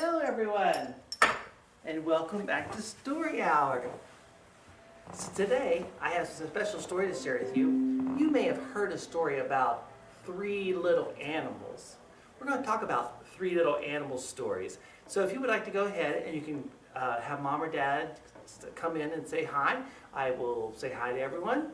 Hello everyone, and welcome back to Story Hour. So today I have a special story to share with you. You may have heard a story about three little animals. We're going to talk about three little animal stories. So if you would like to go ahead and you can have mom or dad come in and say hi, I will say hi to everyone.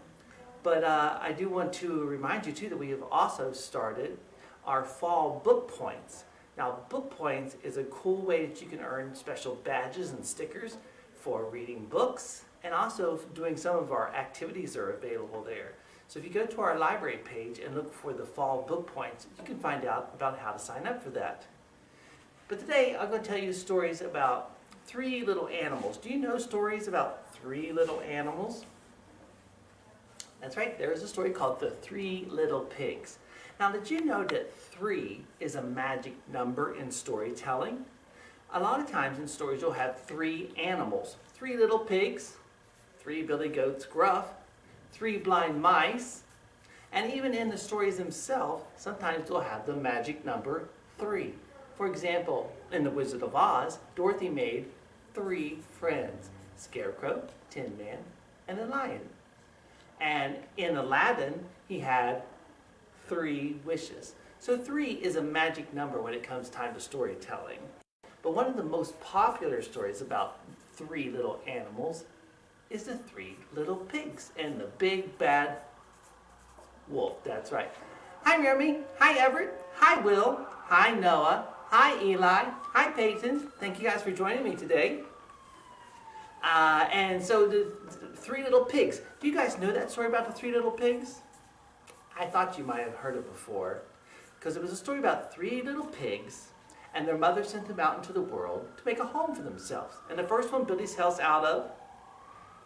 But I do want to remind you too that we have also started our fall book points. Now, book points is a cool way that you can earn special badges and stickers for reading books, and also doing some of our activities are available there. So if you go to our library page and look for the fall book points, you can find out about how to sign up for that. But today I'm going to tell you stories about three little animals. Do you know stories about three little animals? That's right, there is a story called The Three Little Pigs. Now, did you know that 3 is a magic number in storytelling? A lot of times in stories you'll have 3 animals. 3 little pigs, 3 billy goats gruff, 3 blind mice, and even in the stories themselves, sometimes they'll have the magic number 3. For example, in The Wizard of Oz, Dorothy made 3 friends: Scarecrow, Tin Man, and a lion. And in Aladdin, he had 3 wishes. So 3 is a magic number when it comes time to storytelling. But one of the most popular stories about 3 little animals is The Three Little Pigs and the Big Bad Wolf. That's right. Hi Mary, hi Everett, hi Will, hi Noah, hi Eli, hi Peyton. Thank you guys for joining me today. And so the 3 Little Pigs. Do you guys know that story about the 3 Little Pigs? I thought you might have heard it before, because it was a story about 3 little pigs, and their mother sent them out into the world to make a home for themselves. And the first one built his house out of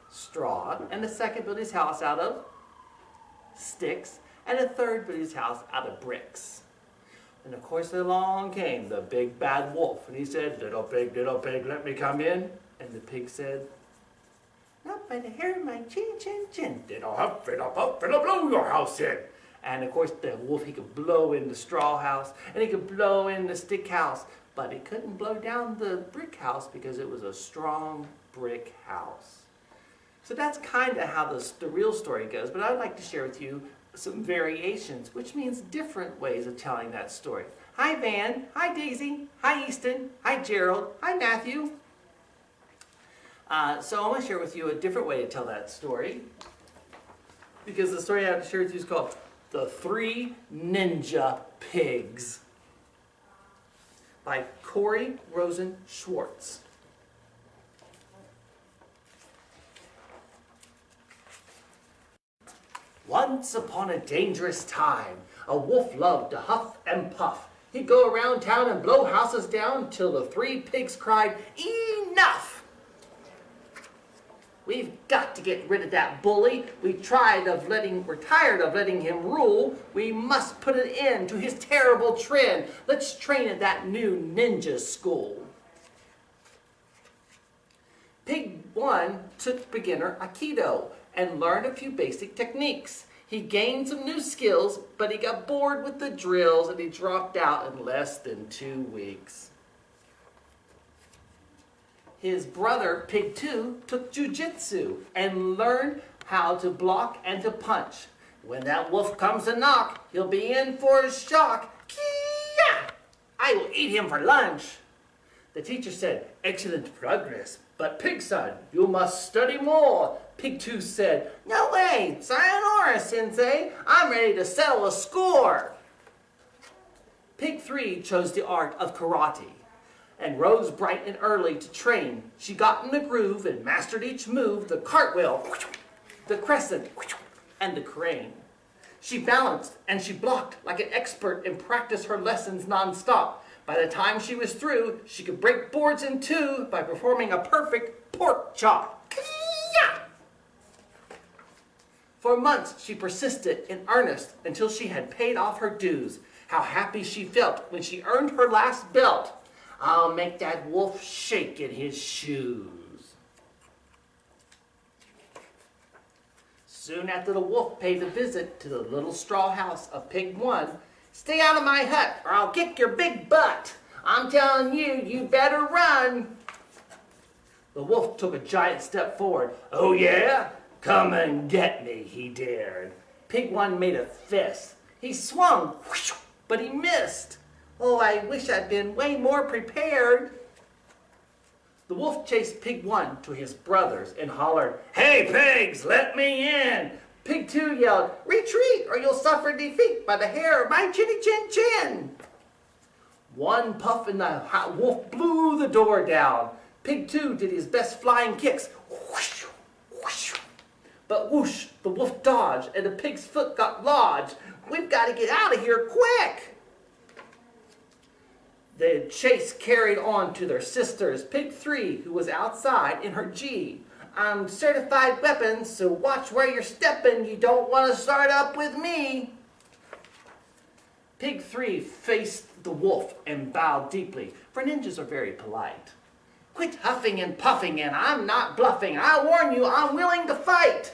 straw, and the second built his house out of sticks, and the third built his house out of bricks. And of course along came the big bad wolf, and he said, little pig, let me come in." And the pig said, "Not by the hair of my chin, chin, chin. It'll huff, it'll puff, it'll blow your house in." And of course the wolf, he could blow in the straw house, and he could blow in the stick house, but he couldn't blow down the brick house because it was a strong brick house. So that's kind of how the real story goes, but I'd like to share with you some variations, which means different ways of telling that story. Hi Van, hi Daisy, hi Easton, hi Gerald, hi Matthew. So I want to share with you a different way to tell that story, because the story I have to share with you is called The Three Ninja Pigs by Corey Rosen Schwartz. Once upon a dangerous time, a wolf loved to huff and puff. He'd go around town and blow houses down till the 3 pigs cried, "Enough! We've got to get rid of that bully. We're tired of letting him rule. We must put an end to his terrible trend. Let's train at that new ninja school." Pig 1 took beginner Aikido and learned a few basic techniques. He gained some new skills, but he got bored with the drills and he dropped out in less than 2 weeks. His brother, Pig 2, took jujitsu and learned how to block and to punch. When that wolf comes to knock, he'll be in for a shock. Kia! I will eat him for lunch. The teacher said, "Excellent progress, but Pig son, you must study more." Pig 2 said, "No way, sayonara, sensei. I'm ready to settle a score." Pig 3 chose the art of karate and rose bright and early to train. She got in the groove and mastered each move: the cartwheel, the crescent, and the crane. She balanced and she blocked like an expert and practiced her lessons non-stop. By the time she was through, she could break boards in 2 by performing a perfect pork chop. For months, she persisted in earnest until she had paid off her dues. How happy she felt when she earned her last belt. I'll make that wolf shake in his shoes. Soon after the wolf paid a visit to the little straw house of Pig 1, "Stay out of my hut or I'll kick your big butt. I'm telling you, you better run. The wolf took a giant step forward. Oh yeah? Come and get me, he dared. Pig 1 made a fist. He swung, but he missed. Oh, I wish I'd been way more prepared. The wolf chased Pig 1 to his brothers and hollered, Hey pigs, let me in. Pig 2 yelled, Retreat or you'll suffer defeat by the hair of my chinny chin chin. One puff and the wolf blew the door down. Pig 2 did his best flying kicks. Whoosh, whoosh. But whoosh, the wolf dodged and the pig's foot got lodged. We've got to get out of here quick. The chase carried on to their sisters. Pig 3, who was outside in her G. I'm certified weapons, so watch where you're stepping. You don't want to start up with me. Pig 3 faced the wolf and bowed deeply, for ninjas are very polite. Quit huffing and puffing, and I'm not bluffing. I warn you, I'm willing to fight.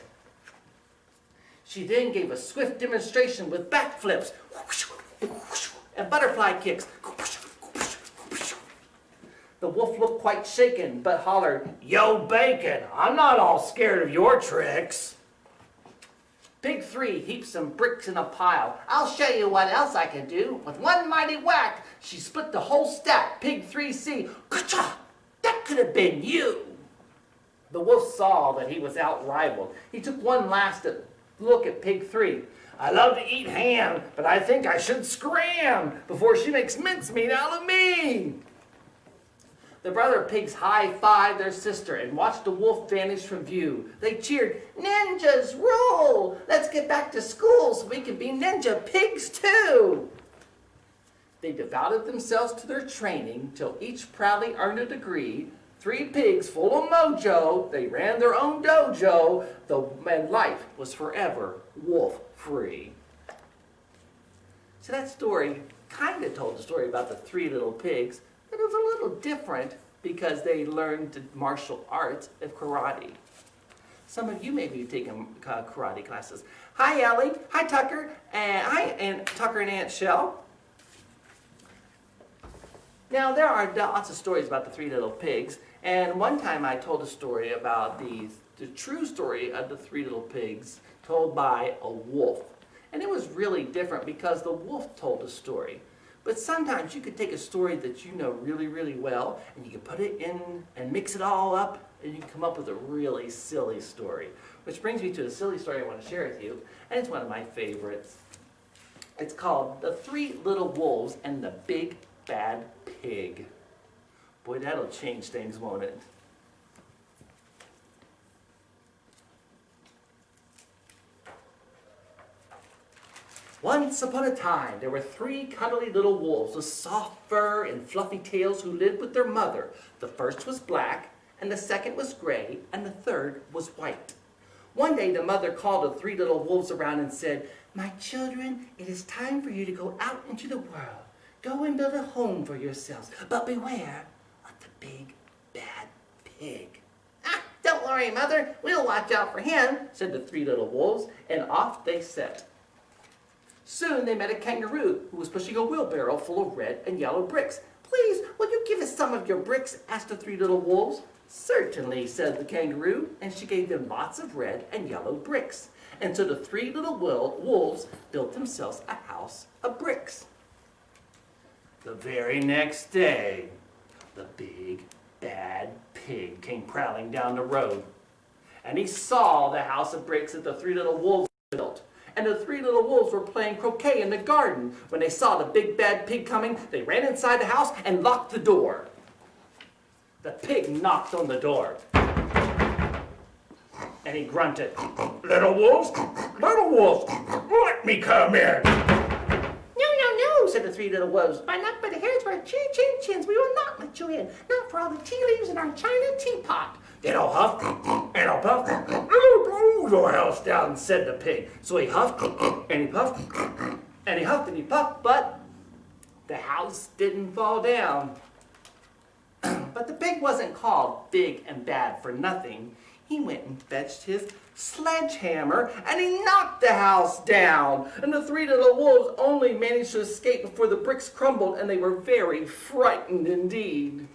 She then gave a swift demonstration with backflips and butterfly kicks. The wolf looked quite shaken, but hollered, Yo, bacon, I'm not all scared of your tricks. Pig 3 heaped some bricks in a pile. I'll show you what else I can do. With one mighty whack, she split the whole stack. Pig 3C, Ka-cha! That could have been you. The wolf saw that he was outrivaled. He took one last look at Pig 3. I love to eat ham, but I think I should scram before she makes mincemeat out of me. The brother pigs high-fived their sister and watched the wolf vanish from view. They cheered, Ninjas rule! Let's get back to school so we can be ninja pigs too! They devoted themselves to their training till each proudly earned a degree. 3 pigs full of mojo, they ran their own dojo, and life was forever wolf-free. So that story kind of told the story about the 3 little pigs. It was a little different because they learned martial arts of karate. Some of you may be taking karate classes. Hi, Ellie. Hi, Tucker. And Tucker and Aunt Shell. Now, there are lots of stories about the 3 little pigs. And one time I told a story about the true story of the 3 little pigs told by a wolf. And it was really different because the wolf told the story. But sometimes you could take a story that you know really, really well, and you can put it in and mix it all up, and you can come up with a really silly story. Which brings me to a silly story I want to share with you, and it's one of my favorites. It's called The 3 Little Wolves and the Big Bad Pig. Boy, that'll change things, won't it? Once upon a time, there were 3 cuddly little wolves with soft fur and fluffy tails who lived with their mother. The first was black, and the second was gray, and the third was white. One day, the mother called the 3 little wolves around and said, My children, it is time for you to go out into the world. Go and build a home for yourselves, but beware of the big, bad pig. Don't worry, Mother, we'll watch out for him, said the 3 little wolves, and off they set. Soon they met a kangaroo who was pushing a wheelbarrow full of red and yellow bricks. Please, will you give us some of your bricks? Asked the 3 little wolves. Certainly, said the kangaroo, and she gave them lots of red and yellow bricks. And so the 3 little wolves built themselves a house of bricks. The very next day, the big, bad pig came prowling down the road. And he saw the house of bricks that the 3 little wolves built. And the 3 little wolves were playing croquet in the garden. When they saw the big bad pig coming, they ran inside the house and locked the door. The pig knocked on the door. And he grunted, little wolves, let me come in. No, said the 3 little wolves. But not by the hairs of our chins, we will not let you in. Not for all the tea leaves in our china teapot. Then I'll huff and I'll puff and I'll blow your house down, said the pig. So he huffed and he puffed and he huffed and he puffed, but the house didn't fall down. But the pig wasn't called big and bad for nothing. he went and fetched his sledgehammer and he knocked the house down. And the three little wolves only managed to escape before the bricks crumbled, and they were very frightened indeed.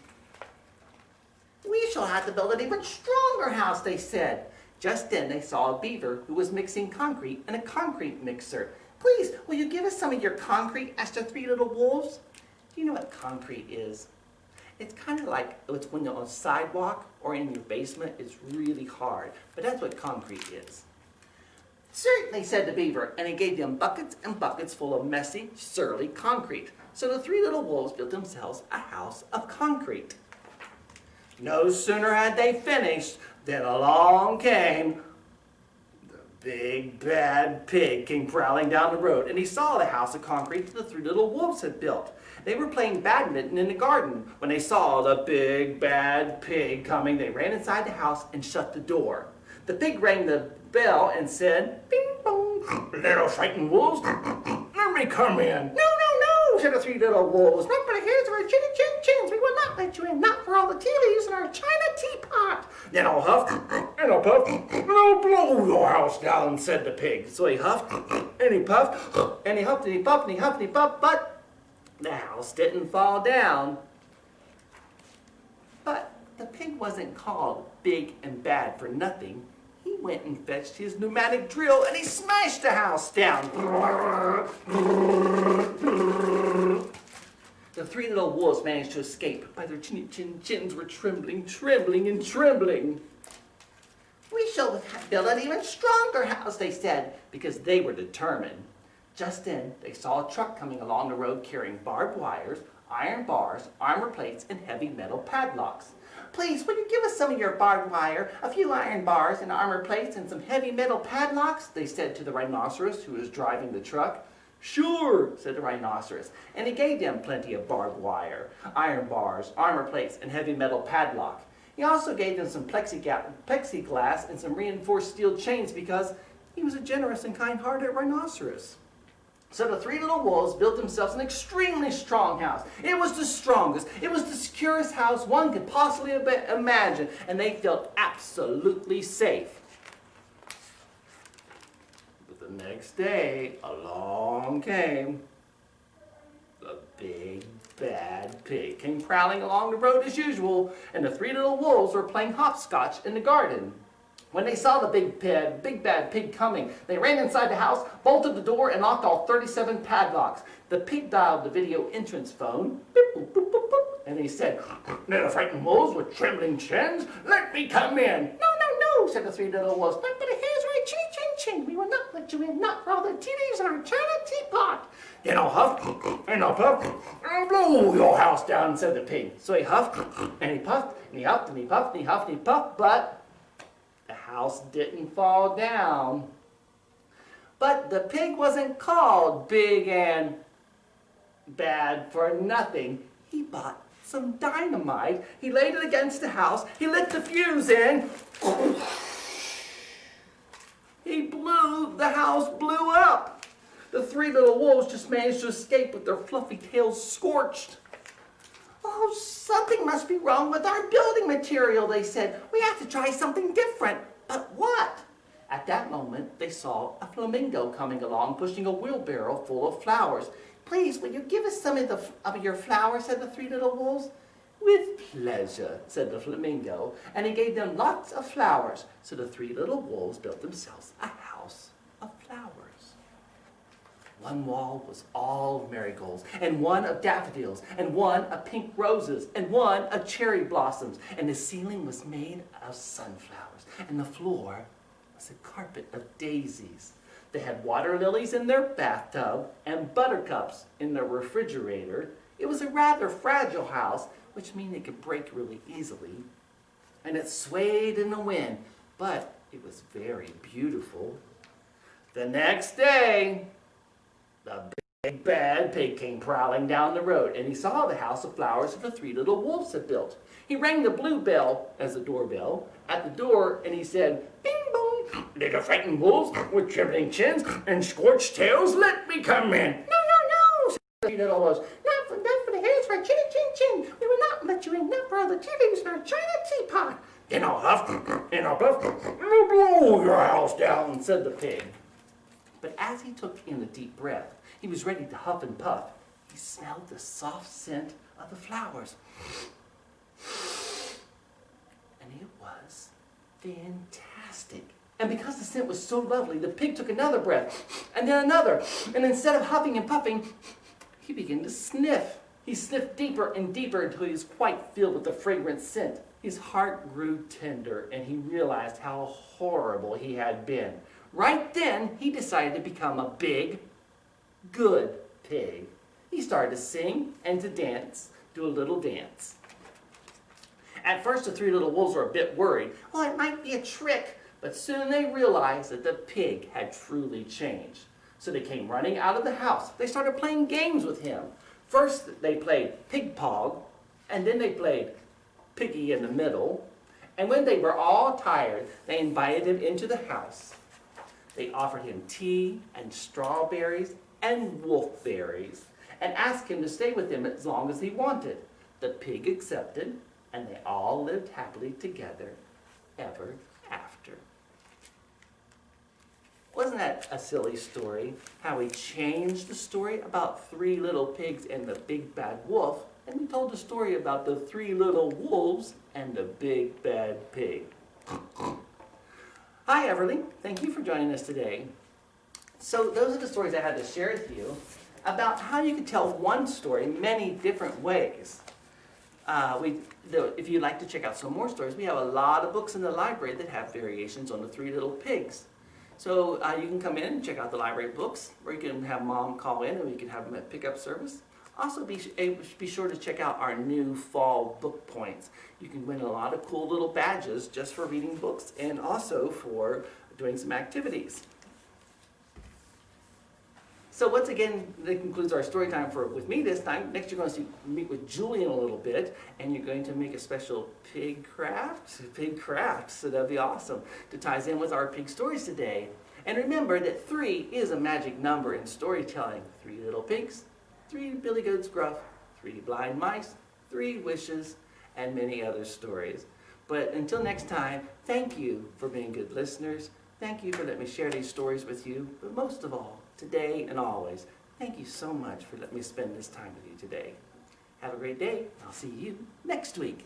"We shall have to build an even stronger house," they said. Just then they saw a beaver who was mixing concrete in a concrete mixer. "Please, will you give us some of your concrete?" asked the three little wolves. Do you know what concrete is? It's kind of like it's when you're on a sidewalk or in your basement, it's really hard. But that's what concrete is. "Certainly," said the beaver, and he gave them buckets and buckets full of messy, surly concrete. So the three little wolves built themselves a house of concrete. No sooner had they finished than along came the big bad pig came prowling down the road, and he saw the house of concrete that the three little wolves had built. They were playing badminton in the garden. When they saw the big bad pig coming, they ran inside the house and shut the door. The pig rang the bell and said, "Bing bong, little frightened wolves, let me come in." "No, no, no," said the three little wolves. "Not for the hairs of our chinny chin chins. We will not let you in, not for all the tea leaves in our china teapot." "Then I'll huff and I'll puff and I'll blow your house down," said the pig. So he huffed and he puffed and he huffed and he puffed and he huffed and he puffed, but the house didn't fall down. But the pig wasn't called big and bad for nothing. He went and fetched his pneumatic drill and he smashed the house down. The three little wolves managed to escape, but their chins were trembling, trembling, and trembling. "We shall build an even stronger house," they said, because they were determined. Just then, they saw a truck coming along the road carrying barbed wires, iron bars, armor plates, and heavy metal padlocks. "Please, will you give us some of your barbed wire, a few iron bars and armor plates, and some heavy metal padlocks?" they said to the rhinoceros who was driving the truck. "Sure," said the rhinoceros, and he gave them plenty of barbed wire, iron bars, armor plates, and heavy metal padlock. He also gave them some plexiglass and some reinforced steel chains because he was a generous and kind-hearted rhinoceros. So the three little wolves built themselves an extremely strong house. It was the strongest, it was the securest house one could possibly imagine, and they felt absolutely safe. But the next day, along came the big bad pig. Came prowling along the road as usual, and the three little wolves were playing hopscotch in the garden. When they saw the big bad pig coming, they ran inside the house, bolted the door, and locked all 37 padlocks. The pig dialed the video entrance phone, beep, boop, boop, boop, boop, and he said, "Little frightened wolves with trembling chins, let me come in." "No, no, no," said the three little wolves. "Not for the hairs right chinny chin chin. We will not let you in, not for all the tea leaves in our china teapot." "Then I'll huff and I'll puff and I'll blow your house down," said the pig. So he huffed and he puffed and he huffed and he puffed and he huffed and he puffed, but the house didn't fall down. But the pig wasn't called big and bad for nothing. He bought some dynamite. He laid it against the house. He lit the fuse in. The house blew up. The three little wolves just managed to escape with their fluffy tails scorched. "Oh, something must be wrong with our building material," they said. "We have to try something different." But what? At that moment, they saw a flamingo coming along, pushing a wheelbarrow full of flowers. "Please, will you give us some of your flowers?" said the three little wolves. "With pleasure," said the flamingo, and he gave them lots of flowers. So the three little wolves built themselves a house of flowers. One wall was all marigolds, and one of daffodils, and one of pink roses, and one of cherry blossoms, and the ceiling was made of sunflowers, and the floor was a carpet of daisies. They had water lilies in their bathtub and buttercups in their refrigerator. It was a rather fragile house, which means it could break really easily, and it swayed in the wind, but it was very beautiful. The next day, the big bad pig came prowling down the road, and he saw the house of flowers that the three little wolves had built. He rang the blue bell as a doorbell at the door, and he said, "Bing bong, little frightened wolves with trembling chins and scorched tails, let me come in." "No, no, no," said the three little wolves. Not for the hairs for our chinny chin chin. We will not let you in, not for all the tea leaves in our china teapot." Then I'll huff and I'll puff and I'll blow your house down, said the pig. But as he took in a deep breath, he was ready to huff and puff. He smelled the soft scent of the flowers. And it was fantastic. And because the scent was so lovely, the pig took another breath, and then another. And instead of huffing and puffing, he began to sniff. He sniffed deeper and deeper until he was quite filled with the fragrant scent. His heart grew tender, and he realized how horrible he had been. Right then, he decided to become a big, good pig. He started to sing and to dance, do a little dance. At first, the three little wolves were a bit worried. Well, it might be a trick. But soon they realized that the pig had truly changed. So they came running out of the house. They started playing games with him. First, they played pig pog, and then they played piggy in the middle. And when they were all tired, they invited him into the house. They offered him tea and strawberries and wolfberries and asked him to stay with them as long as he wanted. The pig accepted, and they all lived happily together ever after. Wasn't that a silly story? How we changed the story about three little pigs and the big bad wolf, and we told the story about the three little wolves and the big bad pig. Hi, Everly. Thank you for joining us today. So those are the stories I had to share with you about how you can tell one story many different ways. If you'd like to check out some more stories, we have a lot of books in the library that have variations on the three little pigs. So you can come in and check out the library books, or you can have Mom call in and we can have them at pickup service. Also be sure to check out our new fall book points. You can win a lot of cool little badges just for reading books and also for doing some activities. So once again, that concludes our story time with me this time. Next you're going to meet with Julian a little bit, and you're going to make a special pig craft, so that'll be awesome. That ties in with our pig stories today. And remember that 3 is a magic number in storytelling. 3 little pigs, 3 billy goats gruff, 3 blind mice, 3 wishes, and many other stories. But until next time, thank you for being good listeners. Thank you for letting me share these stories with you. But most of all, today and always, thank you so much for letting me spend this time with you today. Have a great day. I'll see you next week.